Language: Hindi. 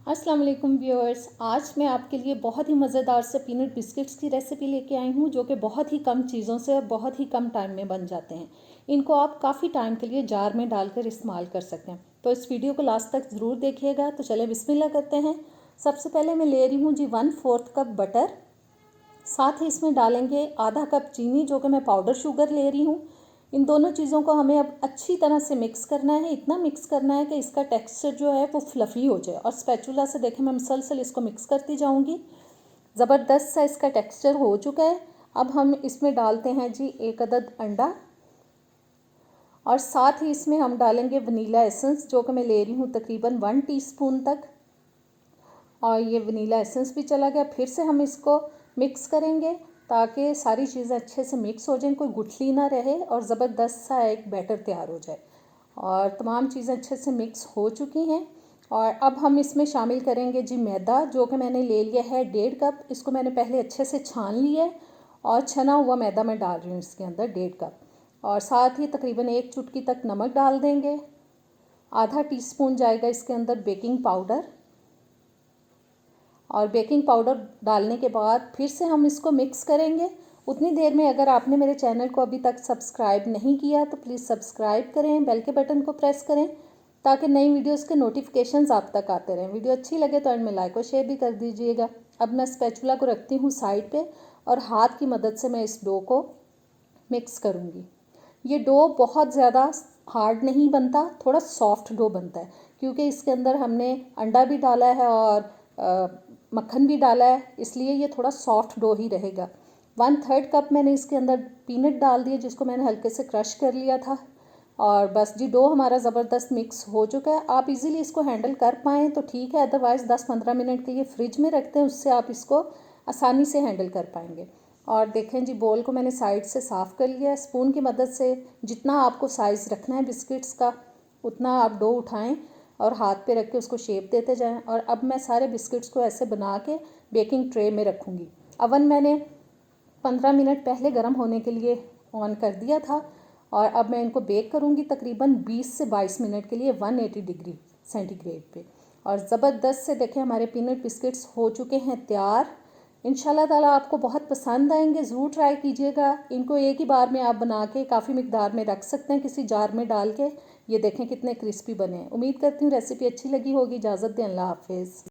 अस्सलाम वालेकुम व्यूअर्स। आज मैं आपके लिए बहुत ही मज़ेदार से पीनट बिस्किट्स की रेसिपी लेके आई हूँ, जो कि बहुत ही कम चीज़ों से बहुत ही कम टाइम में बन जाते हैं। इनको आप काफ़ी टाइम के लिए जार में डालकर इस्तेमाल कर सकते हैं। तो इस वीडियो को लास्ट तक ज़रूर देखिएगा। तो चले बिस्मिल्लाह करते हैं। सबसे पहले मैं ले रही हूँ जी 1/4 कप बटर। साथ ही इसमें डालेंगे आधा कप चीनी, जो कि मैं पाउडर शुगर ले रही हूँ। इन दोनों चीज़ों को हमें अब अच्छी तरह से मिक्स करना है। इतना मिक्स करना है कि इसका टेक्सचर जो है वो फ्लफ़ी हो जाए। और स्पैचुला से देखें, मैं मुसलसल इसको मिक्स करती जाऊंगी। ज़बरदस्त सा इसका टेक्सचर हो चुका है। अब हम इसमें डालते हैं जी 1 अदद अंडा, और साथ ही इसमें हम डालेंगे वनीला एसेंस, जो कि मैं ले रही हूँ तकरीबन 1 टीस्पून तक। और ये वनीला एसेंस भी चला गया। फिर से हम इसको मिक्स करेंगे ताकि सारी चीज़ें अच्छे से मिक्स हो जाएं, कोई गुठली ना रहे और ज़बरदस्त सा एक बैटर तैयार हो जाए। और तमाम चीज़ें अच्छे से मिक्स हो चुकी हैं। और अब हम इसमें शामिल करेंगे जी मैदा, जो कि मैंने ले लिया है 1.5 कप। इसको मैंने पहले अच्छे से छान लिया है और छना हुआ मैदा मैं डाल रही हूँ इसके अंदर 1.5 कप। और साथ ही तकरीबन 1 चुटकी तक नमक डाल देंगे। आधा टीस्पून जाएगा इसके अंदर बेकिंग पाउडर। और बेकिंग पाउडर डालने के बाद फिर से हम इसको मिक्स करेंगे। उतनी देर में अगर आपने मेरे चैनल को अभी तक सब्सक्राइब नहीं किया तो प्लीज़ सब्सक्राइब करें, बेल के बटन को प्रेस करें ताकि नई वीडियोस के नोटिफिकेशंस आप तक आते रहें। वीडियो अच्छी लगे तो एंड में लाइक और शेयर भी कर दीजिएगा। अब मैं स्पैचुला को रखती हूँ साइड पे और हाथ की मदद से मैं इस डो को मिक्स करूँगी। ये डो बहुत ज़्यादा हार्ड नहीं बनता, थोड़ा सॉफ्ट डो बनता है, क्योंकि इसके अंदर हमने अंडा भी डाला है और मक्खन भी डाला है, इसलिए ये थोड़ा सॉफ्ट डो ही रहेगा। 1/3 कप मैंने इसके अंदर पीनट डाल दिए, जिसको मैंने हल्के से क्रश कर लिया था। और बस जी डो हमारा ज़बरदस्त मिक्स हो चुका है। आप इजीली इसको हैंडल कर पाएँ तो ठीक है, अदरवाइज़ 10-15 मिनट के लिए फ्रिज में रखते हैं, उससे आप इसको आसानी से हैंडल कर पाएंगे। और देखें जी, बोल को मैंने साइड से साफ़ कर लिया है। स्पून की मदद से जितना आपको साइज़ रखना है बिस्किट्स का, उतना आप डो उठाएं और हाथ पे रख के उसको शेप देते जाएं। और अब मैं सारे बिस्किट्स को ऐसे बना के बेकिंग ट्रे में रखूँगी। अवन मैंने 15 मिनट पहले गर्म होने के लिए ऑन कर दिया था। और अब मैं इनको बेक करूँगी तकरीबन 20 से 22 मिनट के लिए 180 डिग्री सेंटीग्रेड पे। और ज़बरदस्त से देखें, हमारे पीनट बिस्किट्स हो चुके हैं तैयार। इंशाल्लाह ताला आपको बहुत पसंद आएंगे, ज़रूर ट्राई कीजिएगा। इनको एक ही बार में आप बना के काफ़ी मिकदार में रख सकते हैं किसी जार में डाल के। ये देखें कितने क्रिस्पी बने हैं। उम्मीद करती हूँ रेसिपी अच्छी लगी होगी। इजाज़त दें, अल्लाह हाफिज़।